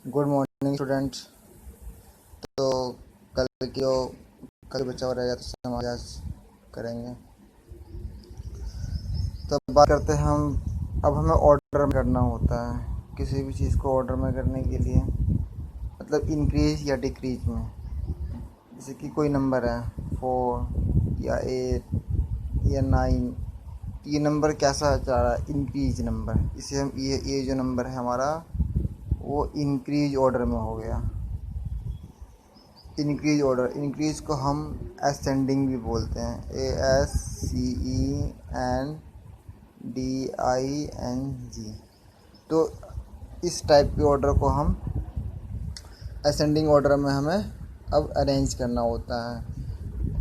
Good morning students. तो कल की जो कल बचा हुआ रहेगा तो हम आज करेंगे। तो बात करते हैं हम। अब हमें ऑर्डर करना होता है किसी भी चीज़ को ऑर्डर में करने के लिए, मतलब इंक्रीज या डिक्रीज में। जैसे कि कोई नंबर है 4 या 8 या 9, ये नंबर कैसा जा रहा है, इंक्रीज नंबर। इसे हम ये जो नंबर है हमारा वो इंक्रीज ऑर्डर में हो गया। इंक्रीज को हम असेंडिंग भी बोलते हैं, ASCENDING। तो इस टाइप के ऑर्डर को हम असेंडिंग ऑर्डर में हमें अब अरेंज करना होता है।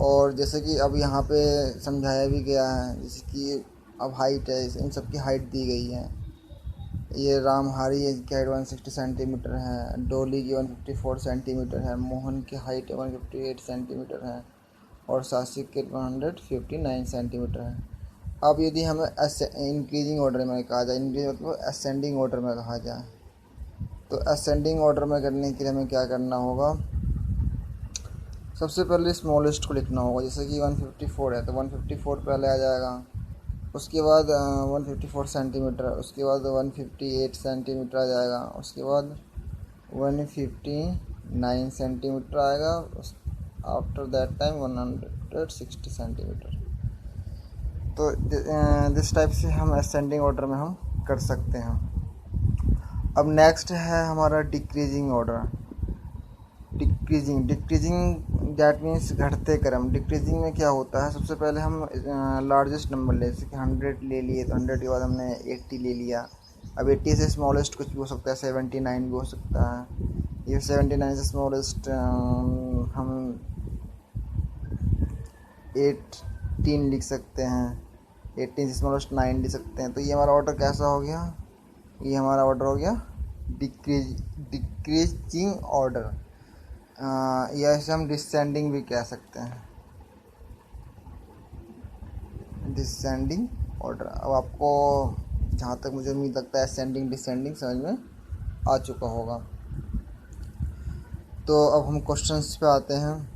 और जैसे कि अब यहाँ पे समझाया भी गया है, जैसे कि अब हाइट है, इन सब की हाइट दी गई है। ये रामहारी की हाइट 160 सेंटीमीटर है, डोली की 154 सेंटीमीटर है, मोहन की हाइट 158 सेंटीमीटर है और सासिक के 159 सेंटीमीटर है। अब यदि हमें इंक्रीजिंग ऑर्डर में कहा जाए, इंक्रीज मतलब असेंडिंग ऑर्डर में कहा जाए, तो असेंडिंग ऑर्डर में करने के लिए हमें क्या करना होगा। सबसे पहले स्मॉलेस्ट को लिखना होगा। जैसे कि 154 है तो 154 पहले आ जाएगा, उसके बाद 154 सेंटीमीटर, उसके बाद 158 सेंटीमीटर आ जाएगा, उसके बाद 159 सेंटीमीटर आएगा, आफ्टर दैट टाइम 160 सेंटीमीटर। तो दिस टाइप से हम असेंडिंग ऑर्डर में हम कर सकते हैं। अब नेक्स्ट है हमारा decreasing order. Decreasing that means घटते क्रम। डिक्रीजिंग में क्या होता है, सबसे पहले हम लार्जेस्ट नंबर ले, जैसे कि 100 ले लिए तो 100 के बाद हमने 80 ले लिया। अब 80 से स्मॉलेस्ट कुछ भी हो सकता है, 79 भी हो सकता है। ये 79 से स्मॉलेस्ट हम 18 लिख सकते हैं, 18 से स्मॉलेस्ट 9 लिख सकते हैं। तो ये हमारा ऑर्डर कैसा हो गया, ये हमारा ऑर्डर हो गया डिक्रीजिंग ऑर्डर, या इसे हम डिसेंडिंग भी कह सकते हैं, डिसेंडिंग ऑर्डर। अब आपको जहाँ तक मुझे उम्मीद लगता है असेंडिंग डिसेंडिंग समझ में आ चुका होगा। तो अब हम क्वेश्चंस पे आते हैं।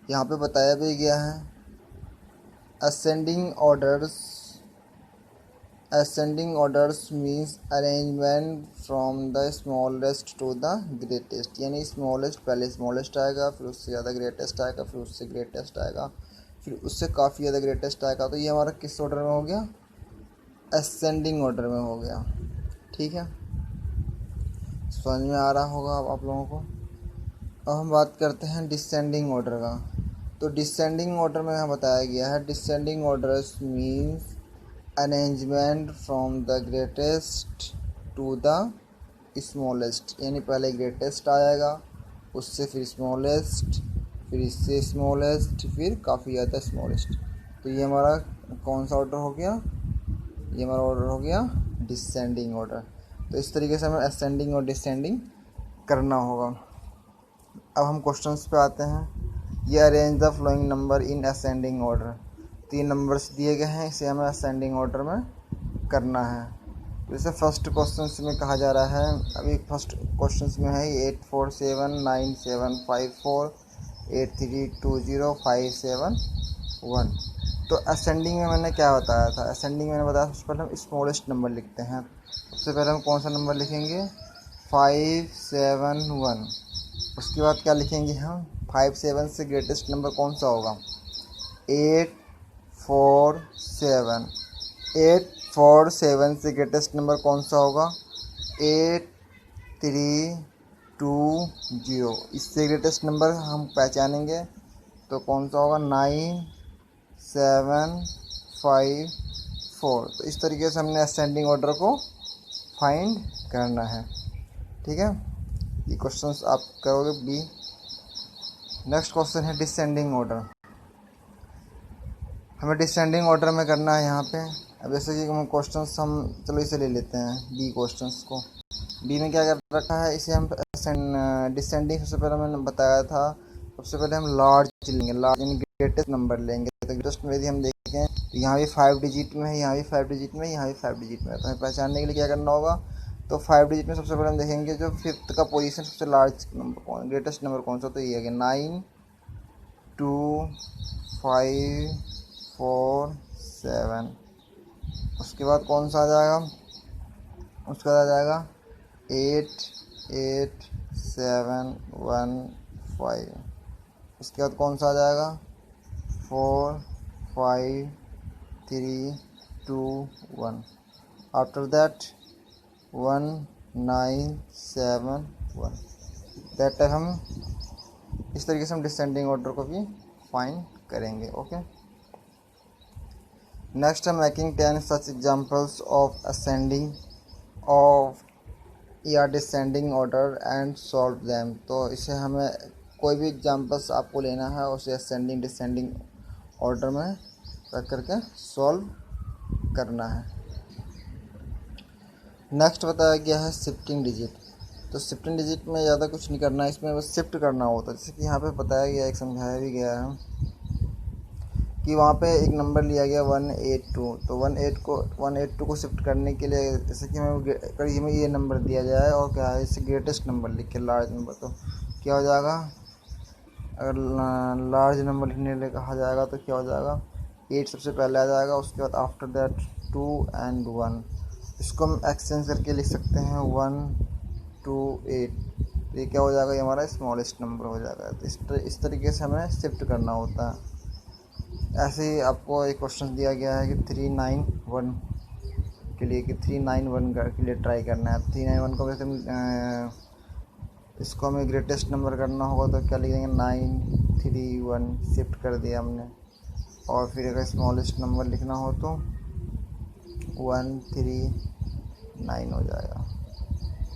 यहाँ पे बताया भी गया है ascending orders means arrangement from the smallest to the greatest, यानी स्मॉलेस्ट पहले स्मॉलेस्ट आएगा, फिर उससे ज़्यादा ग्रेटेस्ट आएगा, फिर उससे ग्रेटेस्ट आएगा, फिर उससे काफ़ी ज़्यादा ग्रेटेस्ट आएगा। तो ये हमारा किस ऑर्डर में हो गया, असेंडिंग ऑर्डर में हो गया। ठीक है, समझ में आ रहा होगा अब आप लोगों को। अब हम बात करते हैं डिसेंडिंग ऑर्डर का। तो डिसेंडिंग ऑर्डर में यहाँ बताया गया है, descending orders means arrangement from the greatest to the smallest, यानी पहले ग्रेटेस्ट आएगा, उससे फिर स्मॉलेस्ट, फिर इससे स्मॉलेस्ट, फिर काफ़ी ज़्यादा स्मॉलेस्ट। तो ये हमारा कौन सा ऑर्डर हो गया, ये हमारा ऑर्डर हो गया डिसेंडिंग ऑर्डर। तो इस तरीके से हमें असेंडिंग और डिसेंडिंग करना होगा। अब हम क्वेश्चंस पे आते हैं। ये arrange the flowing number in ascending order, 3 numbers दिए गए हैं, इसे हमें असेंडिंग ऑर्डर में करना है। जैसे फर्स्ट क्वेश्चन में कहा जा रहा है, अभी फर्स्ट क्वेश्चन में है 84797548320571। तो असेंडिंग में मैंने क्या बताया था, असेंडिंग में मैंने बताया सबसे पहले हम स्मॉलेस्ट नंबर लिखते हैं। सबसे पहले हम कौन सा नंबर लिखेंगे, 571। उसके बाद क्या लिखेंगे हम, 57 से ग्रेटेस्ट नंबर कौन सा होगा, 847। 847 से ग्रेटेस्ट नंबर कौन सा होगा, 8320। इससे ग्रेटेस्ट नंबर हम पहचानेंगे तो कौन सा होगा, 9754। तो इस तरीके से हमने असेंडिंग ऑर्डर को फाइंड करना है। ठीक है, ये क्वेश्चंस आप करोगे बी। नेक्स्ट क्वेश्चन है डिसेंडिंग ऑर्डर। हमें डिसेंडिंग ऑर्डर में करना है यहाँ पे। अब जैसे कि हम क्वेश्चंस हम चलो इसे ले लेते हैं, बी क्वेश्चंस को। बी में क्या कर रखा है, इसे हम डिसेंडिंग सबसे पहले मैंने बताया था, सबसे पहले हम लार्ज लेंगे, लार्ज यानी ग्रेटेस्ट नंबर लेंगे। तो ग्रेटेस्ट में यदि हम देखें तो यहाँ भी 5 डिजिट में है, यहाँ भी 5 डिजिट में, यहाँ भी 5 डिजिट में है। तो हमें पहचानने के लिए क्या करना होगा, तो 5 डिजिट में सबसे पहले हम देखेंगे जो फिफ्थ का पोजीशन सबसे लार्ज नंबर कौन, ग्रेटेस्ट नंबर कौन सा, तो ये है 9 2 5 4 7। उसके बाद कौन सा आ जाएगा, उसके बाद आ जाएगा 8 8 7 1 5। उसके बाद कौन सा आ जाएगा 4 5 3 2 1। After that 1 9 7 1। दैट टाइप हम इस तरीके से हम डिसेंडिंग ऑर्डर को भी फाइंड करेंगे। ओके, नेक्स्ट है making 10 such examples of ascending of या descending order and solve them. तो इसे हमें कोई भी एग्जांपल्स आपको लेना है, उसे असेंडिंग डिसेंडिंग ऑर्डर में रख करके सॉल्व करना है। नेक्स्ट बताया गया है शिफ्टिंग डिजिट। तो शिफ्टिंग डिजिट में ज़्यादा कुछ नहीं करना है, इसमें बस शिफ्ट करना होता है। जैसे कि यहाँ पे बताया गया, एक समझाया भी गया है कि वहाँ पे एक नंबर लिया गया 182। तो 182 को शिफ्ट करने के लिए जैसे कि हमें ये नंबर दिया जाए और क्या है, इससे ग्रेटेस्ट नंबर लिख के लार्ज नंबर, तो क्या हो जाएगा, अगर लार्ज नंबर लिखने के लिए कहा जाएगा तो क्या हो जाएगा, 8 सबसे पहले आ जाएगा। उसके बाद आफ्टर दैट 2 एंड 1। इसको हम एक्सचेंज करके लिख सकते हैं 1 2 8। तो ये क्या हो जाएगा, ये हमारा स्मॉलेस्ट नंबर हो जाएगा। तो इस तरीके से हमें शिफ्ट करना होता है। ऐसे ही आपको एक क्वेश्चन दिया गया है कि 391 के लिए, कि 391 के लिए ट्राई करना है। 391 को वैसे इसको हमें ग्रेटेस्ट नंबर करना होगा तो क्या लिखेंगे, 931 शिफ्ट कर दिया हमने। और फिर अगर स्मॉलेस्ट नंबर लिखना हो तो 139 हो जाएगा।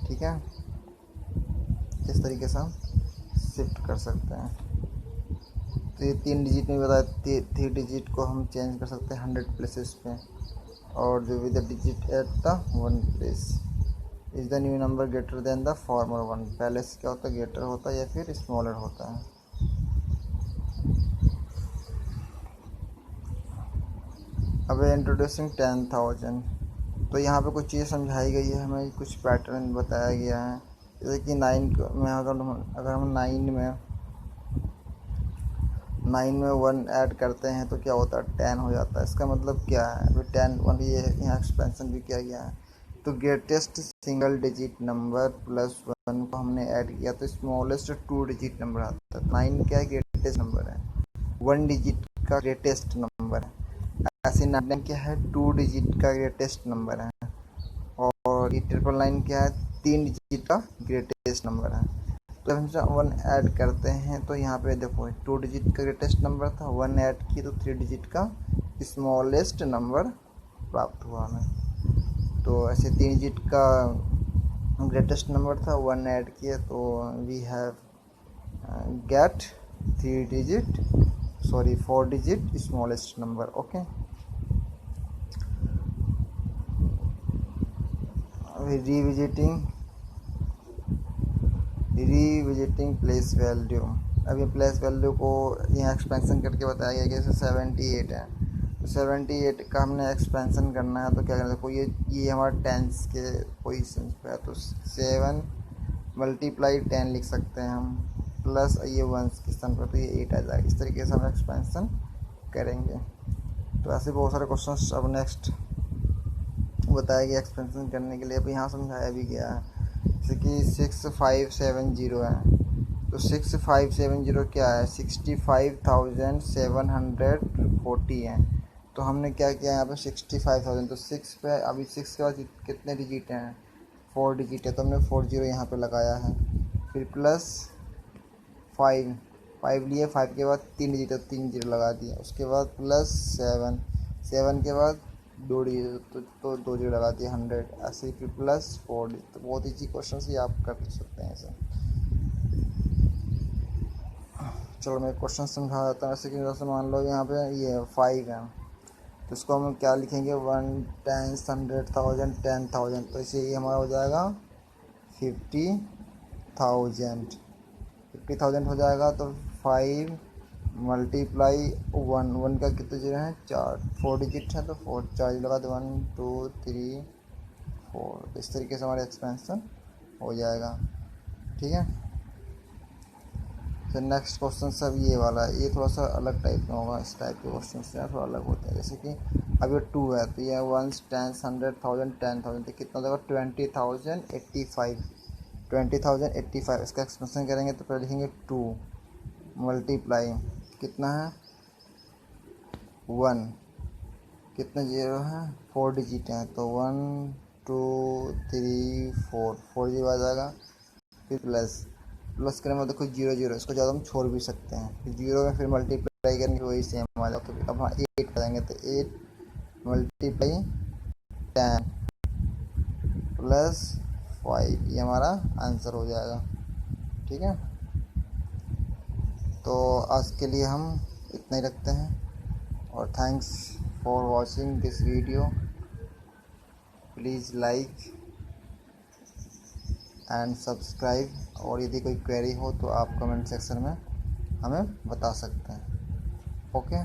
ठीक है, इस तरीके से हम शिफ्ट कर सकते हैं। तो ये 3 डिजिट में बताया, 3 डिजिट को हम चेंज कर सकते हैं 100 प्लेसेस पे, और जो with the digit at the 1 place is the new number greater than the former 1। पहले से क्या होता है, ग्रेटर होता है या फिर स्मॉलर होता है। अब इंट्रोड्यूसिंग 10,000। तो यहाँ पे कुछ चीज़ समझाई गई है, हमें कुछ पैटर्न बताया गया है। जैसे कि 9 में अगर हम 9 में 1 ऐड करते हैं तो क्या होता है, 10 हो जाता है। इसका मतलब क्या है, अभी 10 1 ये यहाँ एक्सपेंशन भी किया गया है। तो greatest single digit number plus 1 को हमने ऐड किया तो स्मॉलेस्ट 2 डिजिट नंबर आता है। 9 क्या है, ग्रेटेस्ट नंबर है, 1 डिजिट का ग्रेटेस्ट नंबर है। ऐसे 9 क्या है, 2 डिजिट का ग्रेटेस्ट नंबर है। और ये 999 क्या है, 3 डिजिट का ग्रेटेस्ट नंबर है। तो हम 1 ऐड करते हैं तो यहाँ पे देखो 2 डिजिट का ग्रेटेस्ट नंबर था, 1 ऐड किए तो 3 डिजिट का स्मॉलेस्ट नंबर प्राप्त हुआ हमें। तो ऐसे 3 डिजिट का ग्रेटेस्ट नंबर था, 1 ऐड किए तो we have get 4 digit smallest number. Okay, revisiting place value. अब ये प्लेस वैल्यू को यहाँ एक्सपेंशन करके बताया गया कि जैसे 78 है, तो 78 का हमने एक्सपेंशन करना है तो क्या करना है, देखो ये हमारा टेंस के पोजीशन पे है, तो 7 मल्टीप्लाई 10 लिख सकते हैं हम, प्लस ये 1 के स्थान पर तो ये 8 आ जाएगा। इस तरीके से हम एक्सपेंशन करेंगे। तो ऐसे बहुत सारे क्वेश्चन अब नेक्स्ट बताया गया एक्सपेंशन करने के लिए। अब यहाँ समझाया भी गया है जैसे कि 6570 है, तो 6570 क्या है, 65,740 है। तो हमने क्या किया यहाँ पे 65,000, तो 6 पे अभी 6 के बाद कितने डिजिट हैं, 4 डिजिट है, तो हमने 40 यहाँ पे लगाया है। फिर प्लस 5 लिए, 5 के बाद 3 डिजिट है, 3 जीरो लगा दिए। उसके बाद प्लस 7 के बाद 2 डिजिट तो 2 जीरो लगा दिए 100। ऐसे ही फिर प्लस 4। तो बहुत ईजी क्वेश्चन ही आप कर सकते हैं ऐसे। चलो मैं क्वेश्चन समझा देता हूँ। ऐसे कि जैसे मान लो यहाँ पे ये 5 है, तो इसको हम क्या लिखेंगे, 1 10 100,000 10,000, तो इसे ये हमारा हो जाएगा 50,000 हो जाएगा। तो 5 मल्टीप्लाई वन, वन का कितने जीरो हैं, 4, 4 डिजिट है तो 4, 4 लगा दो, 1 2 3 4। इस तरीके से हमारा एक्सपेंशन हो जाएगा। ठीक है। फिर नेक्स्ट क्वेश्चन सब ये वाला है, ये थोड़ा सा अलग टाइप में होगा। इस टाइप के क्वेश्चन से थोड़ा अलग होते हैं। जैसे कि अब ये 2 है तो ये 1 10 100,000 10,000 तो कितना होगा 20,085, 20,085। इसका एक्सपेंशन करेंगे तो पहले लिखेंगे 2 मल्टीप्लाई कितना है 1, कितने जीरो हैं 4 डिजिट हैं तो 1 2 3 4, 4 जीरो आ जाएगा। फिर प्लस, प्लस करने में देखो जीरो जीरो, इसको ज़्यादा हम छोड़ भी सकते हैं। फिर जीरो में फिर मल्टीप्लाई करेंगे वही सेम आ जाएगा। तो अब हाँ 8 करेंगे तो 8 मल्टीप्लाई 10 प्लस 5, ये हमारा आंसर हो जाएगा। ठीक है। तो आज के लिए हम इतना ही रखते हैं और thanks for watching this video. Please like and subscribe, और यदि कोई क्वेरी हो तो आप कमेंट सेक्शन में हमें बता सकते हैं। ओके।